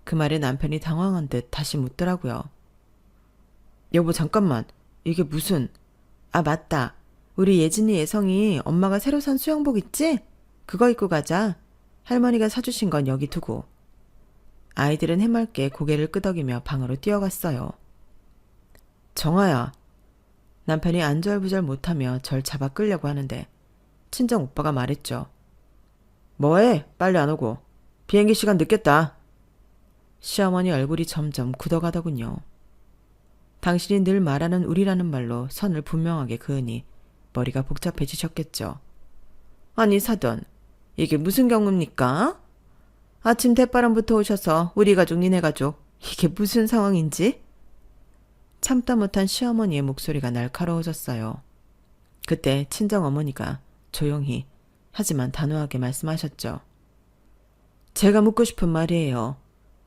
그 말에 남편이 당황한 듯 다시 묻더라고요. 여보 잠깐만, 이게 무슨... 아 맞다, 우리 예진이 예성이 엄마가 새로 산 수영복 있지? 그거 입고 가자. 할머니가 사주신 건 여기 두고. 아이들은 해맑게 고개를 끄덕이며 방으로 뛰어갔어요. 정아야. 남편이 안절부절 못하며 절 잡아 끌려고 하는데 친정 오빠가 말했죠. 뭐해? 빨리 안 오고. 비행기 시간 늦겠다. 시어머니 얼굴이 점점 굳어가더군요. 당신이 늘 말하는 우리라는 말로 선을 분명하게 그으니 머리가 복잡해지셨겠죠. 아니 사돈, 이게 무슨 경우입니까? 아침 대바람부터 오셔서 우리 가족 니네 가족 이게 무슨 상황인지? 참다 못한 시어머니의 목소리가 날카로워졌어요. 그때 친정어머니가 조용히 하지만 단호하게 말씀하셨죠. 제가 묻고 싶은 말이에요.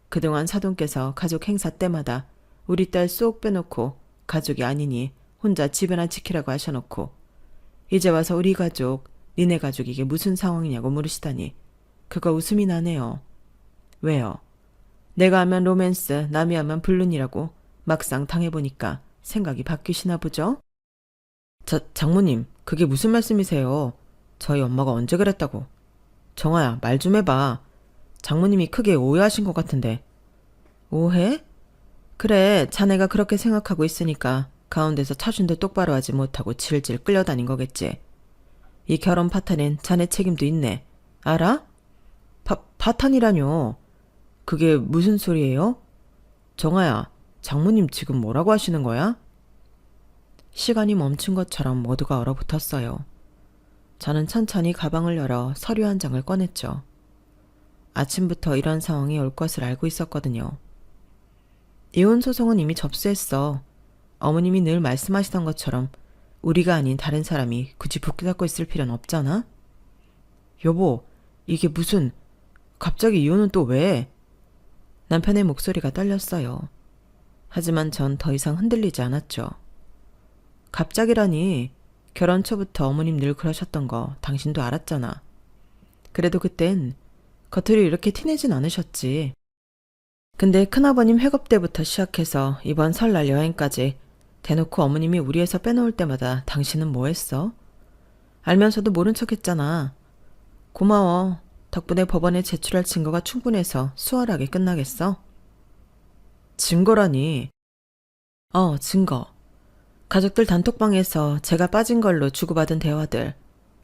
그동안 사돈께서 가족 행사 때마다 우리 딸 쏙 빼놓고 가족이 아니니 혼자 집에나 지키라고 하셔놓고 이제 와서 우리 가족, 니네 가족 이게 무슨 상황이냐고 물으시다니 그거 웃음이 나네요. 왜요? 내가 하면 로맨스, 남이 하면 불륜이라고 막상 당해보니까 생각이 바뀌시나 보죠? 장모님, 그게 무슨 말씀이세요? 저희 엄마가 언제 그랬다고. 정아야, 말 좀 해봐. 장모님이 크게 오해하신 것 같은데. 오해? 그래, 자네가 그렇게 생각하고 있으니까 가운데서 차준도 똑바로 하지 못하고 질질 끌려다닌 거겠지. 이 결혼 파탄엔 자네 책임도 있네. 알아? 파탄이라뇨. 그게 무슨 소리예요? 정아야, 장모님 지금 뭐라고 하시는 거야? 시간이 멈춘 것처럼 모두가 얼어붙었어요. 저는 천천히 가방을 열어 서류 한 장을 꺼냈죠. 아침부터 이런 상황이 올 것을 알고 있었거든요. 이혼 소송은 이미 접수했어. 어머님이 늘 말씀하시던 것처럼 우리가 아닌 다른 사람이 굳이 붙잡고 있을 필요는 없잖아? 여보, 이게 무슨... 갑자기 이혼은 또 왜? 남편의 목소리가 떨렸어요. 하지만 전 더 이상 흔들리지 않았죠. 갑자기라니, 결혼 초부터 어머님 늘 그러셨던 거 당신도 알았잖아. 그래도 그땐 겉으로 이렇게 티내진 않으셨지. 근데 큰아버님 회갑 때부터 시작해서 이번 설날 여행까지 대놓고 어머님이 우리에서 빼놓을 때마다 당신은 뭐 했어? 알면서도 모른 척 했잖아. 고마워. 덕분에 법원에 제출할 증거가 충분해서 수월하게 끝나겠어. 증거라니. 증거. 가족들 단톡방에서 제가 빠진 걸로 주고받은 대화들,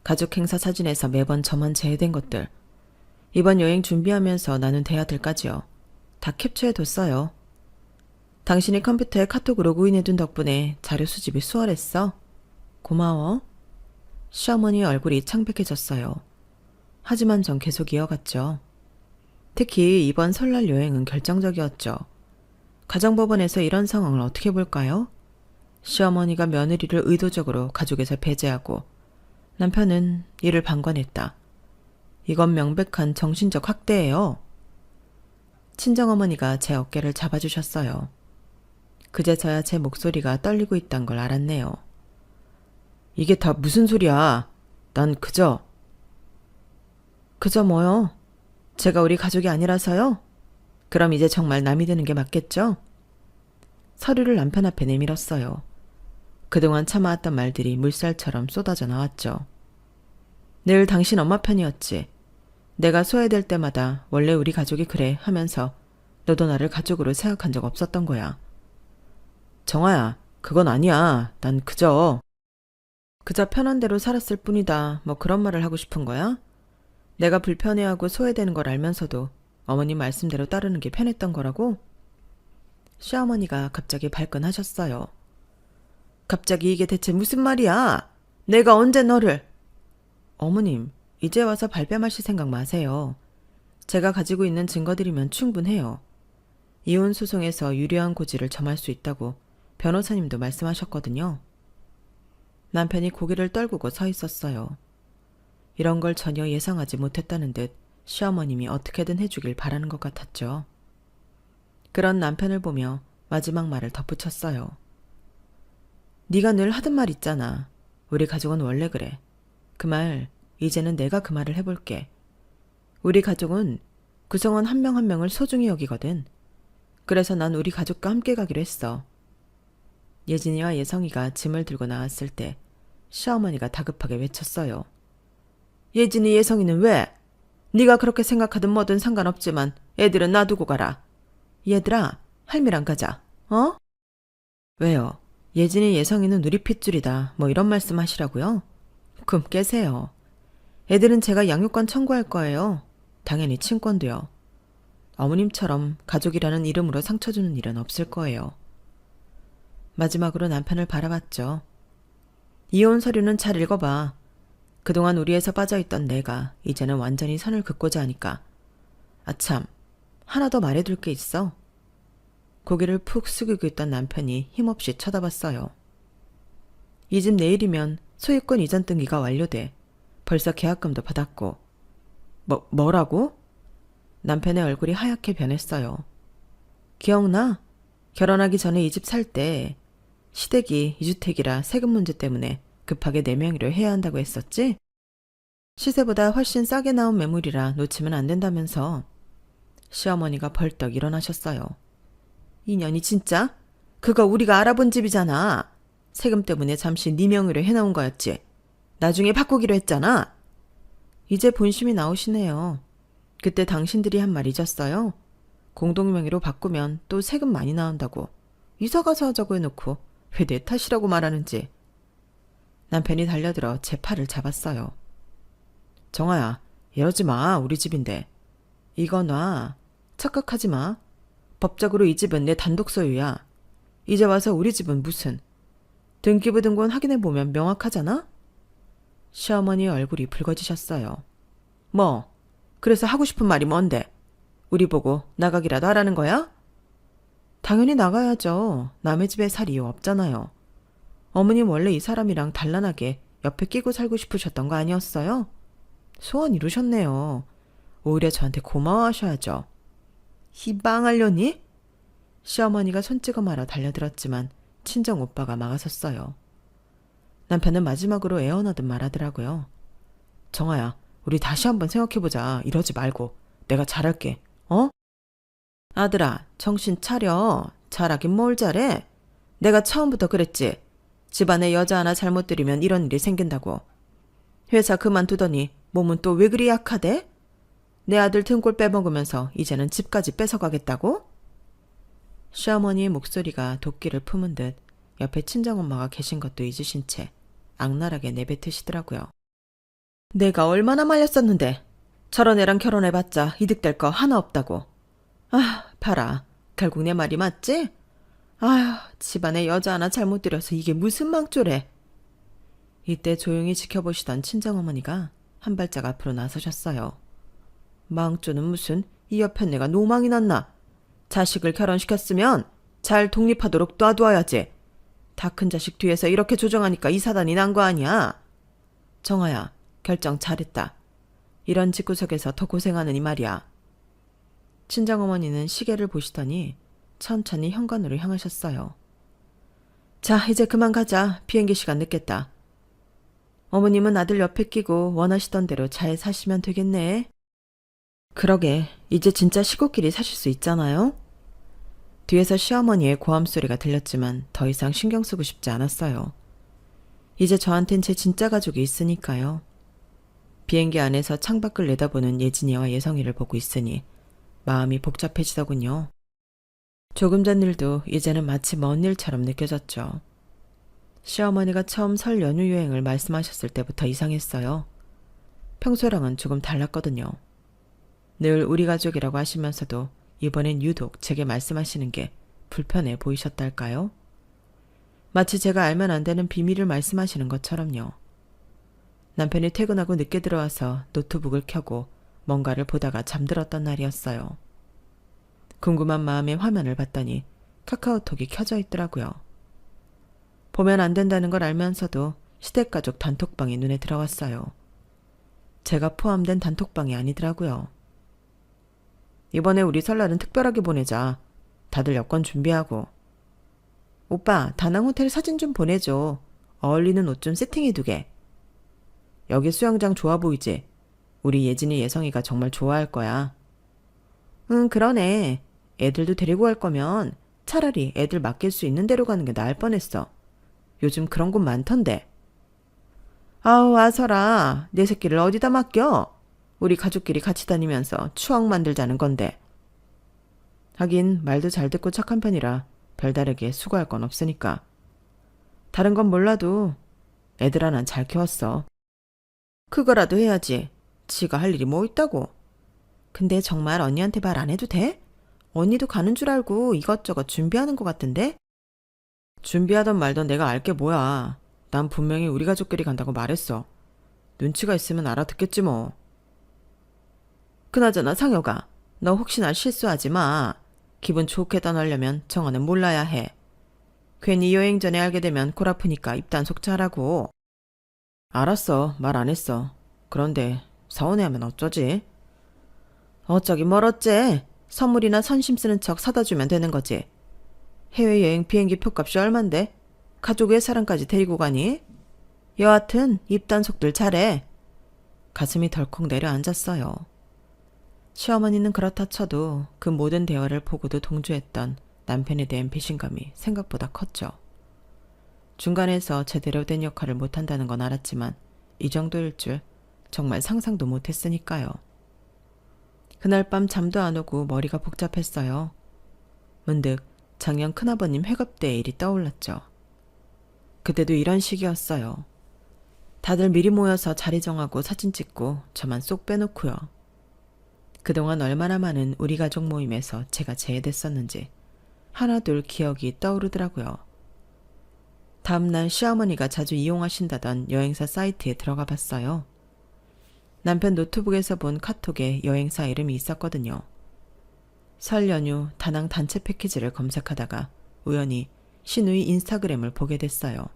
가족 행사 사진에서 매번 저만 제외된 것들, 이번 여행 준비하면서 나눈 대화들까지요. 다 캡처해뒀어요. 당신이 컴퓨터에 카톡으로 로그인해둔 덕분에 자료 수집이 수월했어. 고마워. 시어머니의 얼굴이 창백해졌어요. 하지만 전 계속 이어갔죠. 특히 이번 설날 여행은 결정적이었죠. 가정법원에서 이런 상황을 어떻게 볼까요? 시어머니가 며느리를 의도적으로 가족에서 배제하고 남편은 이를 방관했다. 이건 명백한 정신적 학대예요. 친정어머니가 제 어깨를 잡아주셨어요. 그제서야 제 목소리가 떨리고 있단 걸 알았네요. 이게 다 무슨 소리야? 난 그저 뭐요? 제가 우리 가족이 아니라서요? 그럼 이제 정말 남이 되는 게 맞겠죠? 서류를 남편 앞에 내밀었어요. 그동안 참아왔던 말들이 물살처럼 쏟아져 나왔죠. 늘 당신 엄마 편이었지. 내가 소외될 때마다 원래 우리 가족이 그래 하면서 너도 나를 가족으로 생각한 적 없었던 거야. 정아야, 그건 아니야. 난 그저 편한 대로 살았을 뿐이다. 뭐 그런 말을 하고 싶은 거야? 내가 불편해하고 소외되는 걸 알면서도 어머님 말씀대로 따르는 게 편했던 거라고? 시어머니가 갑자기 발끈하셨어요. 갑자기 이게 대체 무슨 말이야? 내가 언제 너를... 어머님, 이제 와서 발뺌하실 생각 마세요. 제가 가지고 있는 증거들이면 충분해요. 이혼 소송에서 유리한 고지를 점할 수 있다고 변호사님도 말씀하셨거든요. 남편이 고개를 떨구고 서 있었어요. 이런 걸 전혀 예상하지 못했다는 듯 시어머님이 어떻게든 해주길 바라는 것 같았죠. 그런 남편을 보며 마지막 말을 덧붙였어요. 네가 늘 하던 말 있잖아. 우리 가족은 원래 그래. 그 말 이제는 내가 그 말을 해볼게. 우리 가족은 구성원 한 명 한 명을 소중히 여기거든. 그래서 난 우리 가족과 함께 가기로 했어. 예진이와 예성이가 짐을 들고 나왔을 때 시어머니가 다급하게 외쳤어요. 예진이 예성이는 왜? 네가 그렇게 생각하든 뭐든 상관없지만 애들은 놔두고 가라. 얘들아, 할미랑 가자. 어? 왜요? 예진이 예성이는 우리 핏줄이다. 뭐 이런 말씀 하시라고요? 그럼 깨세요. 애들은 제가 양육권 청구할 거예요. 당연히 친권도요. 어머님처럼 가족이라는 이름으로 상처 주는 일은 없을 거예요. 마지막으로 남편을 바라봤죠. 이혼 서류는 잘 읽어봐. 그동안 우리에서 빠져있던 내가 이제는 완전히 선을 긋고자 하니까. 아참, 하나 더 말해둘 게 있어. 고개를 푹 숙이고 있던 남편이 힘없이 쳐다봤어요. 이 집 내일이면 소유권 이전 등기가 완료돼. 벌써 계약금도 받았고. 뭐라고? 남편의 얼굴이 하얗게 변했어요. 기억나? 결혼하기 전에 이 집 살 때 시댁이 이주택이라 세금 문제 때문에 급하게 내 명의로 해야 한다고 했었지? 시세보다 훨씬 싸게 나온 매물이라 놓치면 안 된다면서. 시어머니가 벌떡 일어나셨어요. 이년이 진짜? 그거 우리가 알아본 집이잖아. 세금 때문에 잠시 네 명의로 해놓은 거였지. 나중에 바꾸기로 했잖아. 이제 본심이 나오시네요. 그때 당신들이 한 말 잊었어요? 공동명의로 바꾸면 또 세금 많이 나온다고. 이사가서 하자고 해놓고 왜 내 탓이라고 말하는지. 남편이 달려들어 제 팔을 잡았어요. 정아야, 이러지 마. 우리 집인데. 이거 놔. 착각하지 마. 법적으로 이 집은 내 단독 소유야. 이제 와서 우리 집은 무슨. 등기부 등본 확인해보면 명확하잖아? 시어머니 얼굴이 붉어지셨어요. 뭐, 그래서 하고 싶은 말이 뭔데? 우리 보고 나가기라도 하라는 거야? 당연히 나가야죠. 남의 집에 살 이유 없잖아요. 어머님 원래 이 사람이랑 단란하게 옆에 끼고 살고 싶으셨던 거 아니었어요? 소원 이루셨네요. 오히려 저한테 고마워하셔야죠. 희방하려니? 시어머니가 손찌검 하러 달려들었지만 친정 오빠가 막아섰어요. 남편은 마지막으로 애원하듯 말하더라고요. 정아야, 우리 다시 한번 생각해보자. 이러지 말고. 내가 잘할게. 어? 아들아, 정신 차려. 잘하긴 뭘 잘해. 내가 처음부터 그랬지. 집안에 여자 하나 잘못 들이면 이런 일이 생긴다고. 회사 그만두더니 몸은 또 왜 그리 약하대? 내 아들 등골 빼먹으면서 이제는 집까지 뺏어가겠다고? 시어머니의 목소리가 도끼를 품은 듯 옆에 친정엄마가 계신 것도 잊으신 채 악랄하게 내뱉으시더라고요. 내가 얼마나 말렸었는데 저런 애랑 결혼해봤자 이득될 거 하나 없다고. 아, 봐라. 결국 내 말이 맞지? 아휴, 집안에 여자 하나 잘못 들여서 이게 무슨 망조래. 이때 조용히 지켜보시던 친정어머니가 한 발짝 앞으로 나서셨어요. 망조는 무슨, 이 옆에 내가 노망이 났나. 자식을 결혼시켰으면 잘 독립하도록 놔두어야지. 다 큰 자식 뒤에서 이렇게 조정하니까 이 사단이 난 거 아니야. 정아야, 결정 잘했다. 이런 집구석에서 더 고생하느니 말이야. 친정어머니는 시계를 보시더니 천천히 현관으로 향하셨어요. 자, 이제 그만 가자. 비행기 시간 늦겠다. 어머님은 아들 옆에 끼고 원하시던 대로 잘 사시면 되겠네. 그러게, 이제 진짜 시골길이 사실 수 있잖아요. 뒤에서 시어머니의 고함 소리가 들렸지만 더 이상 신경 쓰고 싶지 않았어요. 이제 저한텐 제 진짜 가족이 있으니까요. 비행기 안에서 창밖을 내다보는 예진이와 예성이를 보고 있으니 마음이 복잡해지더군요. 조금 전 일도 이제는 마치 먼 일처럼 느껴졌죠. 시어머니가 처음 설 연휴 여행을 말씀하셨을 때부터 이상했어요. 평소랑은 조금 달랐거든요. 늘 우리 가족이라고 하시면서도 이번엔 유독 제게 말씀하시는 게 불편해 보이셨달까요? 마치 제가 알면 안 되는 비밀을 말씀하시는 것처럼요. 남편이 퇴근하고 늦게 들어와서 노트북을 켜고 뭔가를 보다가 잠들었던 날이었어요. 궁금한 마음에 화면을 봤더니 카카오톡이 켜져 있더라고요. 보면 안 된다는 걸 알면서도 시댁가족 단톡방이 눈에 들어왔어요. 제가 포함된 단톡방이 아니더라고요. 이번에 우리 설날은 특별하게 보내자. 다들 여권 준비하고. 오빠, 다낭 호텔 사진 좀 보내줘. 어울리는 옷 좀 세팅해두게. 여기 수영장 좋아 보이지? 우리 예진이 예성이가 정말 좋아할 거야. 응, 그러네. 애들도 데리고 갈 거면 차라리 애들 맡길 수 있는 데로 가는 게 나을 뻔했어. 요즘 그런 곳 많던데. 아우, 아서라. 내 새끼를 어디다 맡겨? 우리 가족끼리 같이 다니면서 추억 만들자는 건데. 하긴 말도 잘 듣고 착한 편이라 별다르게 수고할 건 없으니까. 다른 건 몰라도 애들 하나는 잘 키웠어. 그거라도 해야지. 지가 할 일이 뭐 있다고. 근데 정말 언니한테 말 안 해도 돼? 언니도 가는 줄 알고 이것저것 준비하는 것 같은데? 준비하던 말던 내가 알게 뭐야. 난 분명히 우리 가족끼리 간다고 말했어. 눈치가 있으면 알아듣겠지 뭐. 그나저나 상혁아, 너 혹시 날 실수하지 마. 기분 좋게 떠나려면 정화는 몰라야 해. 괜히 여행 전에 알게 되면 골 아프니까 입단속 잘하고. 알았어, 말 안 했어. 그런데 서운해하면 어쩌지? 어쩌긴 뭘 어째. 선물이나 선심 쓰는 척 사다 주면 되는 거지. 해외여행 비행기 표값이 얼만데? 가족 외 사람까지 데리고 가니? 여하튼 입단속들 잘해. 가슴이 덜컥 내려앉았어요. 시어머니는 그렇다 쳐도 그 모든 대화를 보고도 동조했던 남편에 대한 배신감이 생각보다 컸죠. 중간에서 제대로 된 역할을 못한다는 건 알았지만 이 정도일 줄 정말 상상도 못했으니까요. 그날 밤 잠도 안 오고 머리가 복잡했어요. 문득 작년 큰아버님 회갑 때의 일이 떠올랐죠. 그때도 이런 식이었어요. 다들 미리 모여서 자리 정하고 사진 찍고 저만 쏙 빼놓고요. 그동안 얼마나 많은 우리 가족 모임에서 제가 제외됐었는지 하나둘 기억이 떠오르더라고요. 다음날 시어머니가 자주 이용하신다던 여행사 사이트에 들어가 봤어요. 남편 노트북에서 본 카톡에 여행사 이름이 있었거든요. 설 연휴 다낭 단체 패키지를 검색하다가 우연히 신우이 인스타그램을 보게 됐어요.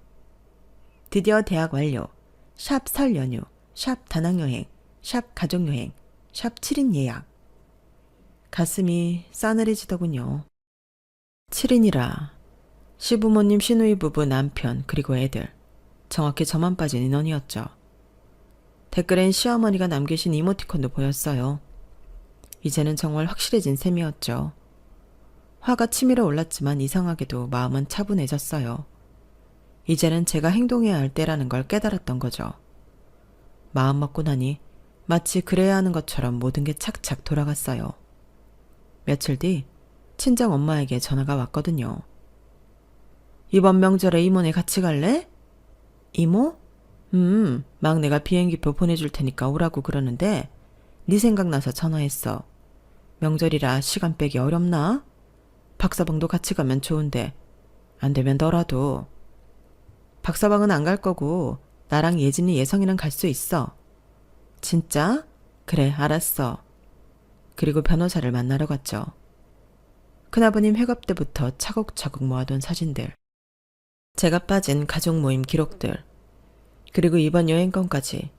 드디어 대학 완료, 샵 설 연휴, 샵 다낭여행, 샵 가족여행, 샵 7인 예약. 가슴이 싸늘해지더군요. 7인이라 시부모님 시누이 부부 남편 그리고 애들, 정확히 저만 빠진 인원이었죠. 댓글엔 시어머니가 남기신 이모티콘도 보였어요. 이제는 정말 확실해진 셈이었죠. 화가 치밀어 올랐지만 이상하게도 마음은 차분해졌어요. 이제는 제가 행동해야 할 때라는 걸 깨달았던 거죠. 마음 먹고 나니 마치 그래야 하는 것처럼 모든 게 착착 돌아갔어요. 며칠 뒤 친정 엄마에게 전화가 왔거든요. 이번 명절에 이모네 같이 갈래? 이모? 막내가 비행기표 보내줄 테니까 오라고 그러는데 네 생각나서 전화했어. 명절이라 시간 빼기 어렵나? 박서방도 같이 가면 좋은데 안 되면 너라도. 박서방은 안 갈 거고 나랑 예진이 예성이랑 갈 수 있어. 진짜? 그래, 알았어. 그리고 변호사를 만나러 갔죠. 큰아버님 회갑 때부터 차곡차곡 모아둔 사진들, 제가 빠진 가족 모임 기록들, 그리고 이번 여행권까지.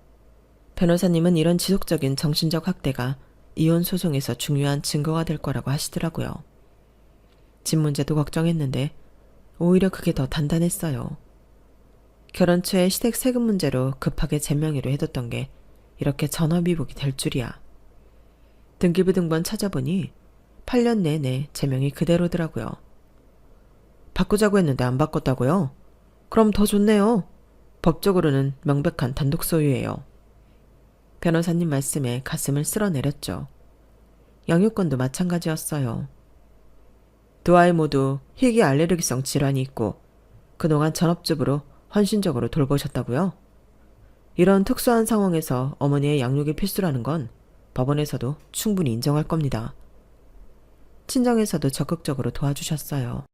변호사님은 이런 지속적인 정신적 학대가 이혼 소송에서 중요한 증거가 될 거라고 하시더라고요. 집 문제도 걱정했는데 오히려 그게 더 단단했어요. 결혼 초에 시댁 세금 문제로 급하게 잼명이로 해뒀던 게 이렇게 전화위복이 될 줄이야. 등기부 등본 찾아보니 8년 내내 제명이 그대로더라고요. 바꾸자고 했는데 안 바꿨다고요? 그럼 더 좋네요. 법적으로는 명백한 단독 소유예요. 변호사님 말씀에 가슴을 쓸어내렸죠. 영유권도 마찬가지였어요. 두 아이 모두 희귀 알레르기성 질환이 있고 그동안 전업주부로 헌신적으로 돌보셨다고요? 이런 특수한 상황에서 어머니의 양육이 필수라는 건 법원에서도 충분히 인정할 겁니다. 친정에서도 적극적으로 도와주셨어요.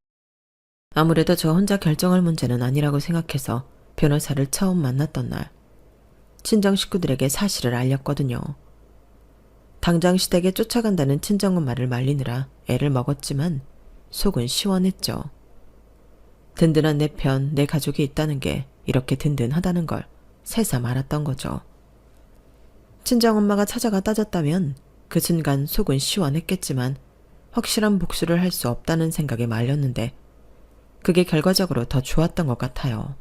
아무래도 저 혼자 결정할 문제는 아니라고 생각해서 변호사를 처음 만났던 날, 친정 식구들에게 사실을 알렸거든요. 당장 시댁에 쫓아간다는 친정엄마를 말리느라 애를 먹었지만 속은 시원했죠. 든든한 내 편, 내 가족이 있다는 게 이렇게 든든하다는 걸 새삼 알았던 거죠. 친정엄마가 찾아가 따졌다면 그 순간 속은 시원했겠지만 확실한 복수를 할 수 없다는 생각에 말렸는데 그게 결과적으로 더 좋았던 것 같아요.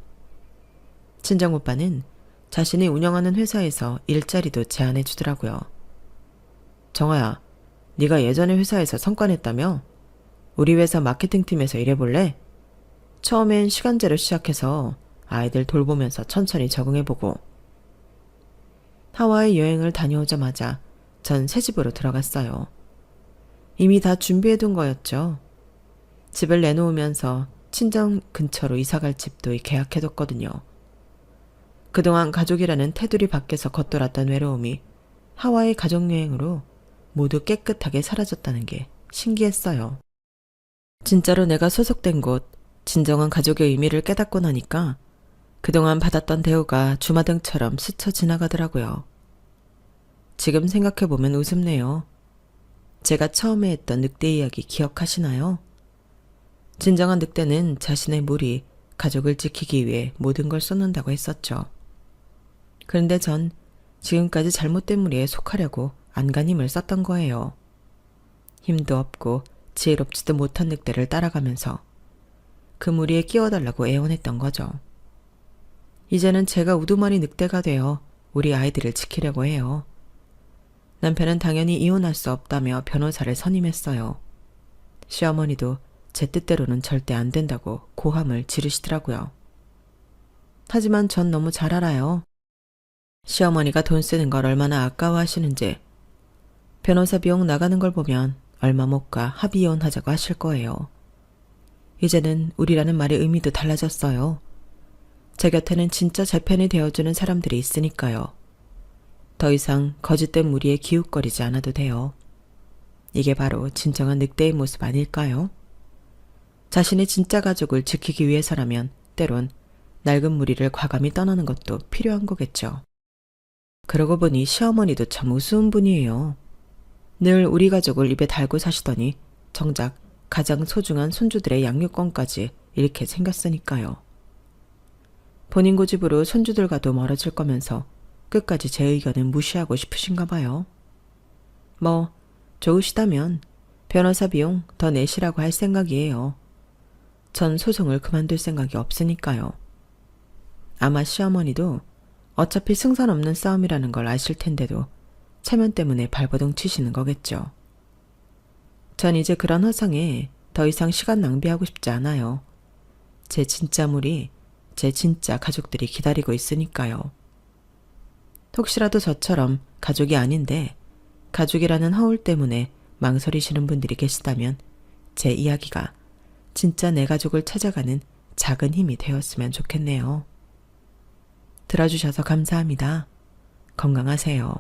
친정오빠는 자신이 운영하는 회사에서 일자리도 제안해 주더라고요. 정아야, 네가 예전에 회사에서 성과 냈다며? 우리 회사 마케팅팀에서 일해볼래? 처음엔 시간제로 시작해서 아이들 돌보면서 천천히 적응해보고. 하와이 여행을 다녀오자마자 전 새집으로 들어갔어요. 이미 다 준비해둔 거였죠. 집을 내놓으면서 친정 근처로 이사갈 집도 계약해뒀거든요. 그동안 가족이라는 테두리 밖에서 겉돌았던 외로움이 하와이 가족여행으로 모두 깨끗하게 사라졌다는 게 신기했어요. 진짜로 내가 소속된 곳, 진정한 가족의 의미를 깨닫고 나니까 그동안 받았던 대우가 주마등처럼 스쳐 지나가더라고요. 지금 생각해보면 우습네요. 제가 처음에 했던 늑대 이야기 기억하시나요? 진정한 늑대는 자신의 무리, 가족을 지키기 위해 모든 걸 쏟는다고 했었죠. 그런데 전 지금까지 잘못된 무리에 속하려고 안간 힘을 썼던 거예요. 힘도 없고 지혜롭지도 못한 늑대를 따라가면서 그 무리에 끼워달라고 애원했던 거죠. 이제는 제가 우두머리 늑대가 되어 우리 아이들을 지키려고 해요. 남편은 당연히 이혼할 수 없다며 변호사를 선임했어요. 시어머니도 제 뜻대로는 절대 안 된다고 고함을 지르시더라고요. 하지만 전 너무 잘 알아요. 시어머니가 돈 쓰는 걸 얼마나 아까워하시는지. 변호사 비용 나가는 걸 보면 얼마 못 가 합의 이혼하자고 하실 거예요. 이제는 우리라는 말의 의미도 달라졌어요. 제 곁에는 진짜 제 편이 되어주는 사람들이 있으니까요. 더 이상 거짓된 무리에 기웃거리지 않아도 돼요. 이게 바로 진정한 늑대의 모습 아닐까요? 자신의 진짜 가족을 지키기 위해서라면 때론 낡은 무리를 과감히 떠나는 것도 필요한 거겠죠. 그러고 보니 시어머니도 참 우스운 분이에요. 늘 우리 가족을 입에 달고 사시더니 정작 가장 소중한 손주들의 양육권까지 잃게 생겼으니까요. 본인 고집으로 손주들과도 멀어질 거면서 끝까지 제 의견은 무시하고 싶으신가 봐요. 뭐 좋으시다면 변호사 비용 더 내시라고 할 생각이에요. 전 소송을 그만둘 생각이 없으니까요. 아마 시어머니도 어차피 승산 없는 싸움이라는 걸 아실 텐데도 체면 때문에 발버둥 치시는 거겠죠. 전 이제 그런 허상에 더 이상 시간 낭비하고 싶지 않아요. 제 진짜 무리, 제 진짜 가족들이 기다리고 있으니까요. 혹시라도 저처럼 가족이 아닌데 가족이라는 허울 때문에 망설이시는 분들이 계시다면 제 이야기가 진짜 내 가족을 찾아가는 작은 힘이 되었으면 좋겠네요. 들어주셔서 감사합니다. 건강하세요.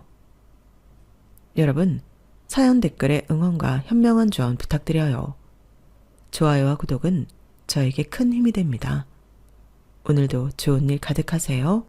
여러분, 사연 댓글에 응원과 현명한 조언 부탁드려요. 좋아요와 구독은 저에게 큰 힘이 됩니다. 오늘도 좋은 일 가득하세요.